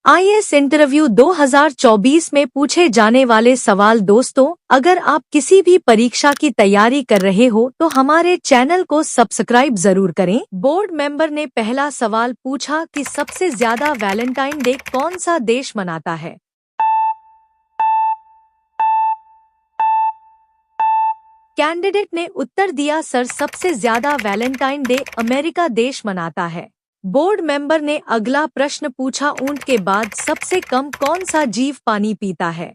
IAS interview 2024 में पूछे जाने वाले सवाल। दोस्तों, अगर आप किसी भी परीक्षा की तैयारी कर रहे हो तो हमारे चैनल को सब्सक्राइब जरूर करें। बोर्ड मेंबर ने पहला सवाल पूछा कि सबसे ज्यादा वैलेंटाइन डे कौन सा देश मनाता है। कैंडिडेट ने उत्तर दिया, सर सबसे ज्यादा वैलेंटाइन डे अमेरिका देश मनाता है। बोर्ड मेंबर ने अगला प्रश्न पूछा, ऊंट के बाद सबसे कम कौन सा जीव पानी पीता है।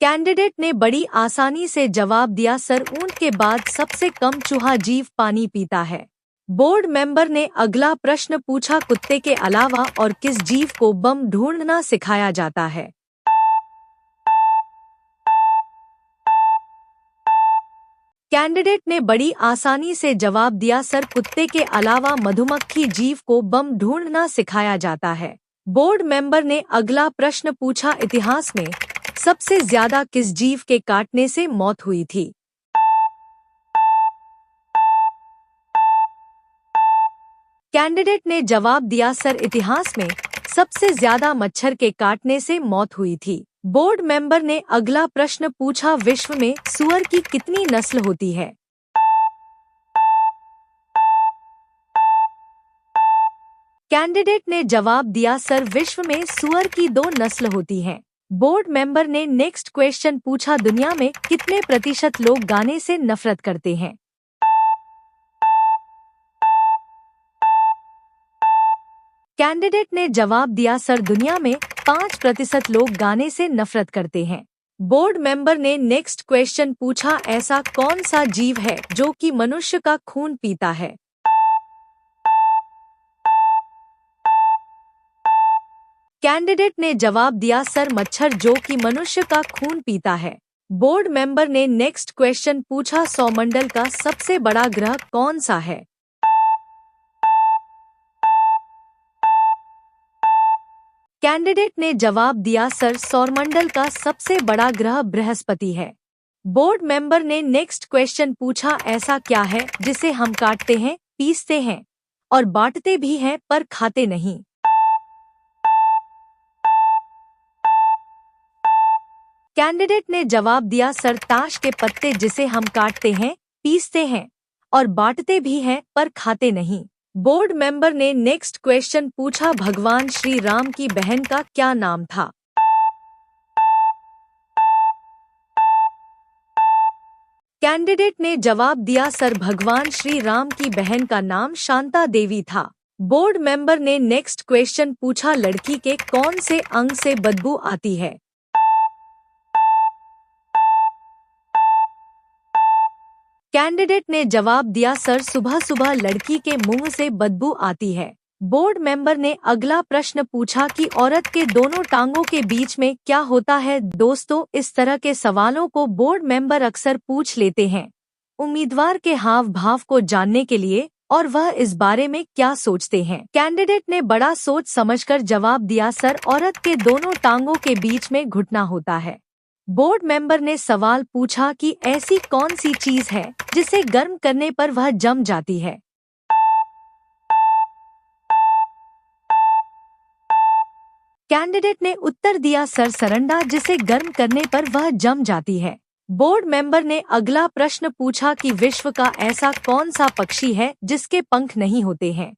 कैंडिडेट ने बड़ी आसानी से जवाब दिया, सर ऊंट के बाद सबसे कम चूहा जीव पानी पीता है। बोर्ड मेंबर ने अगला प्रश्न पूछा, कुत्ते के अलावा और किस जीव को बम ढूंढना सिखाया जाता है। कैंडिडेट ने बड़ी आसानी से जवाब दिया, सर कुत्ते के अलावा मधुमक्खी जीव को बम ढूंढना सिखाया जाता है। बोर्ड मेंबर ने अगला प्रश्न पूछा, इतिहास में सबसे ज्यादा किस जीव के काटने से मौत हुई थी। कैंडिडेट ने जवाब दिया, सर इतिहास में सबसे ज्यादा मच्छर के काटने से मौत हुई थी। बोर्ड मेंबर ने अगला प्रश्न पूछा, विश्व में सूअर की कितनी नस्ल होती है। कैंडिडेट ने जवाब दिया, सर विश्व में सूअर की 2 नस्ल होती हैं। बोर्ड मेंबर ने नेक्स्ट क्वेश्चन पूछा, दुनिया में कितने प्रतिशत लोग गाने से नफरत करते हैं। कैंडिडेट ने जवाब दिया, सर दुनिया में 5% लोग गाने से नफरत करते हैं। बोर्ड मेंबर ने नेक्स्ट क्वेश्चन पूछा, ऐसा कौन सा जीव है जो कि मनुष्य का खून पीता है। कैंडिडेट ने जवाब दिया, सर मच्छर जो कि मनुष्य का खून पीता है। बोर्ड मेंबर ने नेक्स्ट क्वेश्चन पूछा, सौरमंडल का सबसे बड़ा ग्रह कौन सा है। कैंडिडेट ने जवाब दिया, सर सौरमंडल का सबसे बड़ा ग्रह बृहस्पति है। बोर्ड मेंबर ने नेक्स्ट क्वेश्चन पूछा, ऐसा क्या है जिसे हम काटते हैं, पीसते हैं और बांटते भी हैं पर खाते नहीं। कैंडिडेट ने जवाब दिया, सर ताश के पत्ते जिसे हम काटते हैं, पीसते हैं और बांटते भी हैं पर खाते नहीं। बोर्ड मेंबर ने नेक्स्ट क्वेश्चन पूछा, भगवान श्री राम की बहन का क्या नाम था। कैंडिडेट ने जवाब दिया, सर भगवान श्री राम की बहन का नाम शांता देवी था। बोर्ड मेंबर ने नेक्स्ट क्वेश्चन पूछा, लड़की के कौन से अंग से बदबू आती है। कैंडिडेट ने जवाब दिया, सर सुबह सुबह लड़की के मुंह से बदबू आती है। बोर्ड मेंबर ने अगला प्रश्न पूछा कि औरत के दोनों टांगों के बीच में क्या होता है। दोस्तों, इस तरह के सवालों को बोर्ड मेंबर अक्सर पूछ लेते हैं उम्मीदवार के हाव भाव को जानने के लिए और वह इस बारे में क्या सोचते हैं। कैंडिडेट ने बड़ा सोच समझकर जवाब दिया, सर औरत के दोनों टांगों के बीच में घुटना होता है। बोर्ड मेंबर ने सवाल पूछा कि ऐसी कौन सी चीज है जिसे गर्म करने पर वह जम जाती है। कैंडिडेट ने उत्तर दिया, सर सरंडा जिसे गर्म करने पर वह जम जाती है। बोर्ड मेंबर ने अगला प्रश्न पूछा कि विश्व का ऐसा कौन सा पक्षी है जिसके पंख नहीं होते हैं।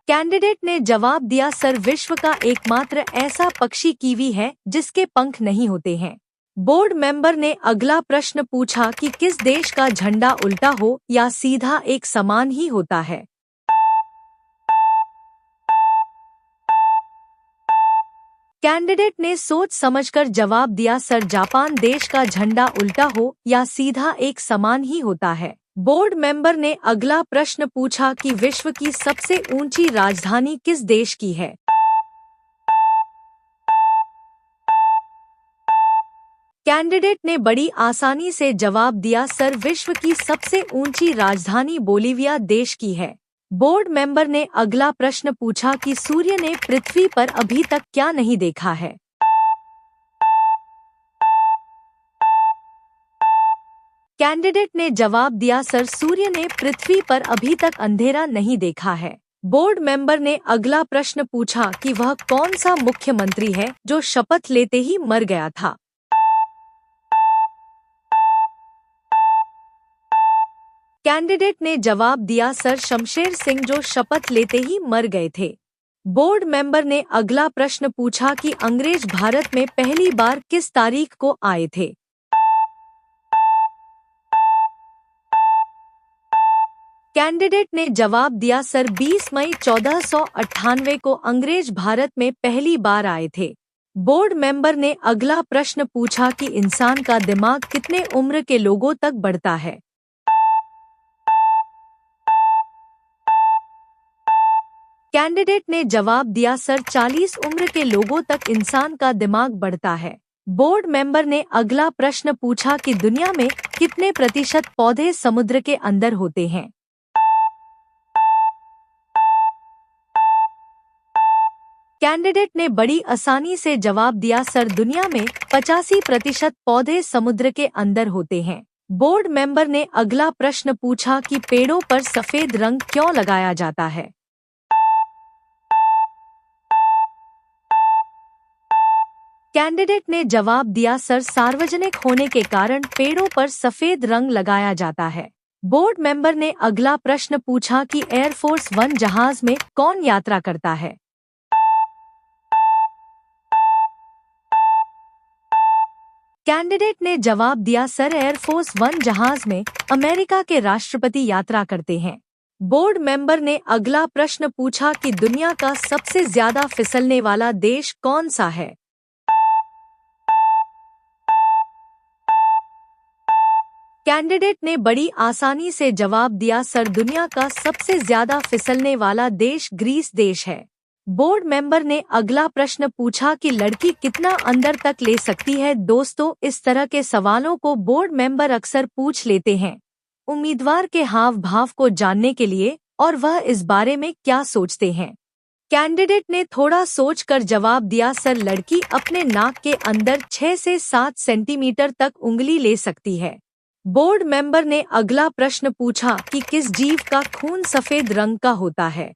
कैंडिडेट ने जवाब दिया, सर विश्व का एकमात्र ऐसा पक्षी कीवी है जिसके पंख नहीं होते हैं। बोर्ड मेंबर ने अगला प्रश्न पूछा कि किस देश का झंडा उल्टा हो या सीधा एक समान ही होता है। कैंडिडेट ने सोच समझकर जवाब दिया, सर जापान देश का झंडा उल्टा हो या सीधा एक समान ही होता है। बोर्ड मेंबर ने अगला प्रश्न पूछा कि विश्व की सबसे ऊंची राजधानी किस देश की है। कैंडिडेट ने बड़ी आसानी से जवाब दिया, सर विश्व की सबसे ऊंची राजधानी बोलिविया देश की है। बोर्ड मेंबर ने अगला प्रश्न पूछा कि सूर्य ने पृथ्वी पर अभी तक क्या नहीं देखा है। कैंडिडेट ने जवाब दिया, सर सूर्य ने पृथ्वी पर अभी तक अंधेरा नहीं देखा है। बोर्ड मेंबर ने अगला प्रश्न पूछा कि वह कौन सा मुख्यमंत्री है जो शपथ लेते ही मर गया था। कैंडिडेट ने जवाब दिया, सर शमशेर सिंह जो शपथ लेते ही मर गए थे। बोर्ड मेंबर ने अगला प्रश्न पूछा कि अंग्रेज भारत में पहली बार किस तारीख को आए थे। कैंडिडेट ने जवाब दिया, सर 20 मई 1498 को अंग्रेज भारत में पहली बार आए थे। बोर्ड मेंबर ने अगला प्रश्न पूछा कि इंसान का दिमाग कितने उम्र के लोगों तक बढ़ता है। कैंडिडेट ने जवाब दिया, सर 40 उम्र के लोगों तक इंसान का दिमाग बढ़ता है। बोर्ड मेंबर ने अगला प्रश्न पूछा कि दुनिया में कितने प्रतिशत पौधे समुद्र के अंदर होते हैं। कैंडिडेट ने बड़ी आसानी से जवाब दिया, सर दुनिया में 85% पौधे समुद्र के अंदर होते हैं। बोर्ड मेंबर ने अगला प्रश्न पूछा कि पेड़ों पर सफेद रंग क्यों लगाया जाता है। कैंडिडेट ने जवाब दिया, सर सार्वजनिक होने के कारण पेड़ों पर सफेद रंग लगाया जाता है। बोर्ड मेंबर ने अगला प्रश्न पूछा कि एयरफोर्स 1 जहाज में कौन यात्रा करता है। कैंडिडेट ने जवाब दिया, सर एयरफोर्स 1 जहाज में अमेरिका के राष्ट्रपति यात्रा करते हैं। बोर्ड मेंबर ने अगला प्रश्न पूछा कि दुनिया का सबसे ज्यादा फिसलने वाला देश कौन सा है। कैंडिडेट ने बड़ी आसानी से जवाब दिया, सर दुनिया का सबसे ज्यादा फिसलने वाला देश ग्रीस देश है। बोर्ड मेंबर ने अगला प्रश्न पूछा कि लड़की कितना अंदर तक ले सकती है। दोस्तों, इस तरह के सवालों को बोर्ड मेंबर अक्सर पूछ लेते हैं उम्मीदवार के हाव भाव को जानने के लिए और वह इस बारे में क्या सोचते हैं। कैंडिडेट ने थोड़ा सोचकर जवाब दिया, सर लड़की अपने नाक के अंदर 6 से 7 सेंटीमीटर तक उंगली ले सकती है। बोर्ड मेंबर ने अगला प्रश्न पूछा कि किस जीव का खून सफेद रंग का होता है।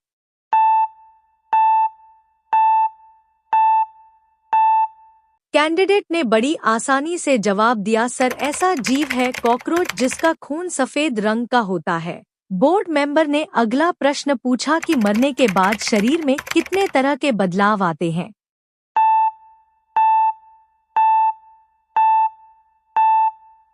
कैंडिडेट ने बड़ी आसानी से जवाब दिया, सर ऐसा जीव है कॉकरोच जिसका खून सफेद रंग का होता है। बोर्ड मेंबर ने अगला प्रश्न पूछा कि मरने के बाद शरीर में कितने तरह के बदलाव आते हैं।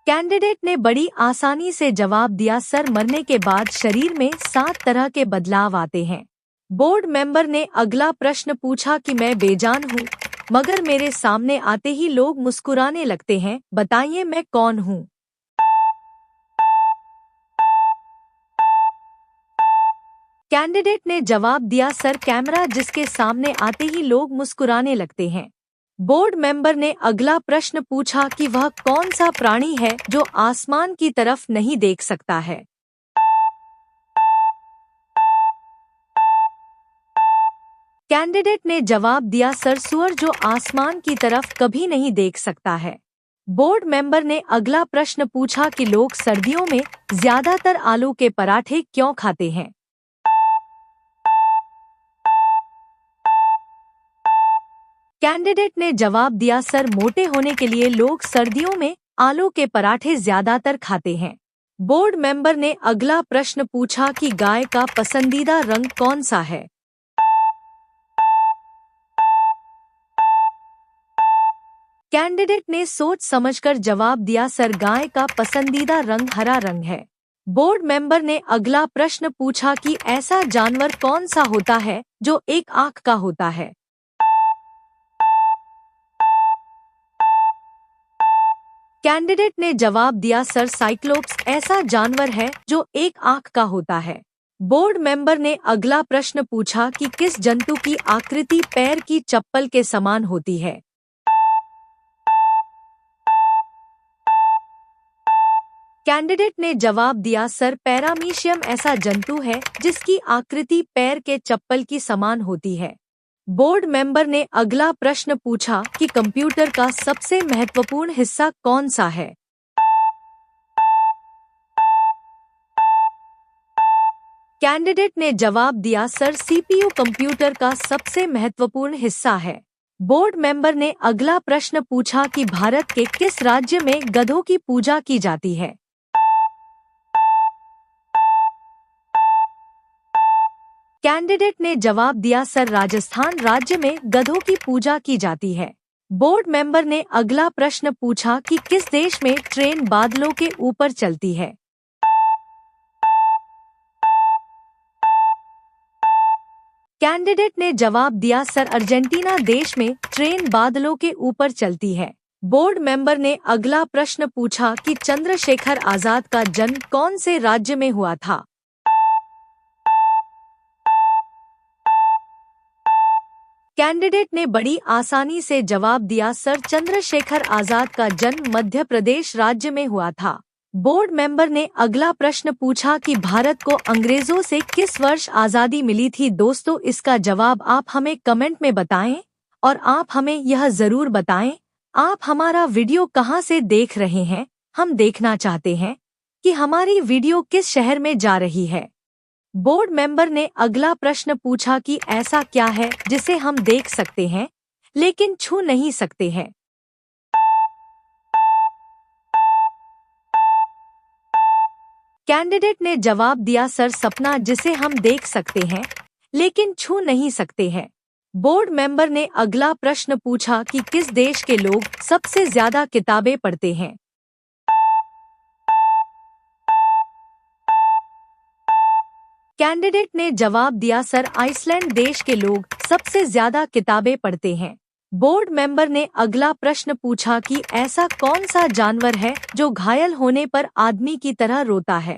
कैंडिडेट ने बड़ी आसानी से जवाब दिया, सर मरने के बाद शरीर में 7 तरह के बदलाव आते हैं। बोर्ड मेंबर ने अगला प्रश्न पूछा कि मैं बेजान हूँ मगर मेरे सामने आते ही लोग मुस्कुराने लगते हैं, बताइए मैं कौन हूँ। कैंडिडेट ने जवाब दिया, सर कैमरा जिसके सामने आते ही लोग मुस्कुराने लगते हैं। बोर्ड मेंबर ने अगला प्रश्न पूछा कि वह कौन सा प्राणी है जो आसमान की तरफ नहीं देख सकता है। कैंडिडेट ने जवाब दिया, सर सूअर जो आसमान की तरफ कभी नहीं देख सकता है। बोर्ड मेंबर ने अगला प्रश्न पूछा कि लोग सर्दियों में ज्यादातर आलू के पराठे क्यों खाते हैं। कैंडिडेट ने जवाब दिया, सर मोटे होने के लिए लोग सर्दियों में आलू के पराठे ज्यादातर खाते हैं। बोर्ड मेंबर ने अगला प्रश्न पूछा कि गाय का पसंदीदा रंग कौन सा है। कैंडिडेट ने सोच समझकर जवाब दिया, सर गाय का पसंदीदा रंग हरा रंग है। बोर्ड मेंबर ने अगला प्रश्न पूछा कि ऐसा जानवर कौन सा होता है जो एक आंख का होता है। कैंडिडेट ने जवाब दिया, सर साइक्लोप्स ऐसा जानवर है जो एक आंख का होता है। बोर्ड मेंबर ने अगला प्रश्न पूछा कि किस जंतु की आकृति पैर की चप्पल के समान होती है। कैंडिडेट ने जवाब दिया, सर पैरामीशियम ऐसा जंतु है जिसकी आकृति पैर के चप्पल की समान होती है। बोर्ड मेंबर ने अगला प्रश्न पूछा कि कंप्यूटर का सबसे महत्वपूर्ण हिस्सा कौन सा है। कैंडिडेट ने जवाब दिया, सर सीपीयू कंप्यूटर का सबसे महत्वपूर्ण हिस्सा है। बोर्ड मेंबर ने अगला प्रश्न पूछा कि भारत के किस राज्य में गधों की पूजा की जाती है। कैंडिडेट ने जवाब दिया, सर राजस्थान राज्य में गधों की पूजा की जाती है। बोर्ड मेंबर ने अगला प्रश्न पूछा कि किस देश में ट्रेन बादलों के ऊपर चलती है। कैंडिडेट ने जवाब दिया, सर अर्जेंटीना देश में ट्रेन बादलों के ऊपर चलती है। बोर्ड मेंबर ने अगला प्रश्न पूछा कि चंद्रशेखर आजाद का जन्म कौन से राज्य में हुआ था। कैंडिडेट ने बड़ी आसानी से जवाब दिया, सर चंद्रशेखर आजाद का जन्म मध्य प्रदेश राज्य में हुआ था। बोर्ड मेंबर ने अगला प्रश्न पूछा कि भारत को अंग्रेजों से किस वर्ष आजादी मिली थी। दोस्तों, इसका जवाब आप हमें कमेंट में बताएं और आप हमें यह जरूर बताएं आप हमारा वीडियो कहां से देख रहे हैं। हम देखना चाहते हैं कि हमारी वीडियो किस शहर में जा रही है। बोर्ड मेंबर ने अगला प्रश्न पूछा कि ऐसा क्या है जिसे हम देख सकते हैं लेकिन छू नहीं सकते हैं। कैंडिडेट ने जवाब दिया, सर सपना जिसे हम देख सकते हैं लेकिन छू नहीं सकते हैं। बोर्ड मेंबर ने अगला प्रश्न पूछा कि किस देश के लोग सबसे ज्यादा किताबें पढ़ते हैं। कैंडिडेट ने जवाब दिया, सर आइसलैंड देश के लोग सबसे ज्यादा किताबें पढ़ते हैं। बोर्ड मेंबर ने अगला प्रश्न पूछा कि ऐसा कौन सा जानवर है जो घायल होने पर आदमी की तरह रोता है।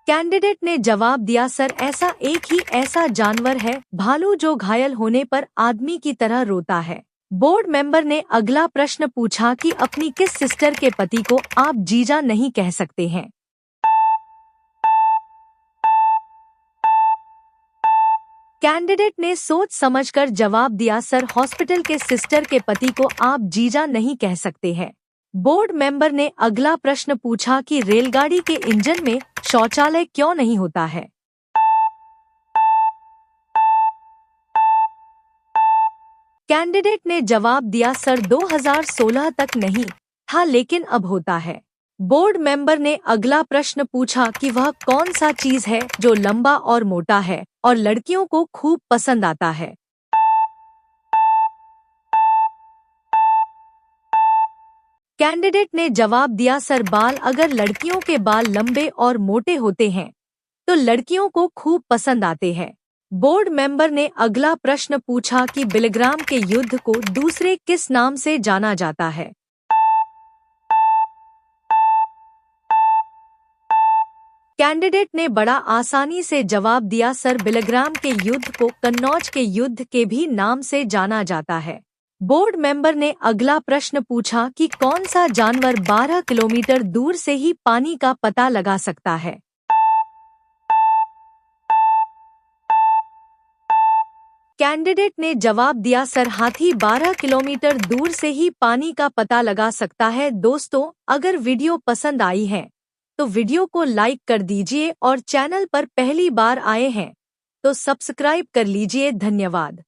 कैंडिडेट ने जवाब दिया, सर ऐसा एक ही ऐसा जानवर है भालू जो घायल होने पर आदमी की तरह रोता है। बोर्ड मेंबर ने अगला प्रश्न पूछा कि अपनी किस सिस्टर के पति को आप जीजा नहीं कह सकते हैं। कैंडिडेट ने सोच समझकर जवाब दिया, सर हॉस्पिटल के सिस्टर के पति को आप जीजा नहीं कह सकते हैं। बोर्ड मेंबर ने अगला प्रश्न पूछा कि रेलगाड़ी के इंजन में शौचालय क्यों नहीं होता है। कैंडिडेट ने जवाब दिया, सर 2016 तक नहीं था लेकिन अब होता है। बोर्ड मेंबर ने अगला प्रश्न पूछा कि वह कौन सा चीज है जो लंबा और मोटा है और लड़कियों को खूब पसंद आता है। कैंडिडेट ने जवाब दिया, सर बाल। अगर लड़कियों के बाल लंबे और मोटे होते हैं तो लड़कियों को खूब पसंद आते हैं। बोर्ड मेंबर ने अगला प्रश्न पूछा कि बिलग्राम के युद्ध को दूसरे किस नाम से जाना जाता है। कैंडिडेट ने बड़ा आसानी से जवाब दिया, सर बिलग्राम के युद्ध को कन्नौज के युद्ध के भी नाम से जाना जाता है। बोर्ड मेंबर ने अगला प्रश्न पूछा कि कौन सा जानवर 12 किलोमीटर दूर से ही पानी का पता लगा सकता है। कैंडिडेट ने जवाब दिया, सर हाथी 12 किलोमीटर दूर से ही पानी का पता लगा सकता है। दोस्तों, अगर वीडियो पसंद आई है तो वीडियो को लाइक कर दीजिए और चैनल पर पहली बार आए हैं तो सब्सक्राइब कर लीजिए। धन्यवाद।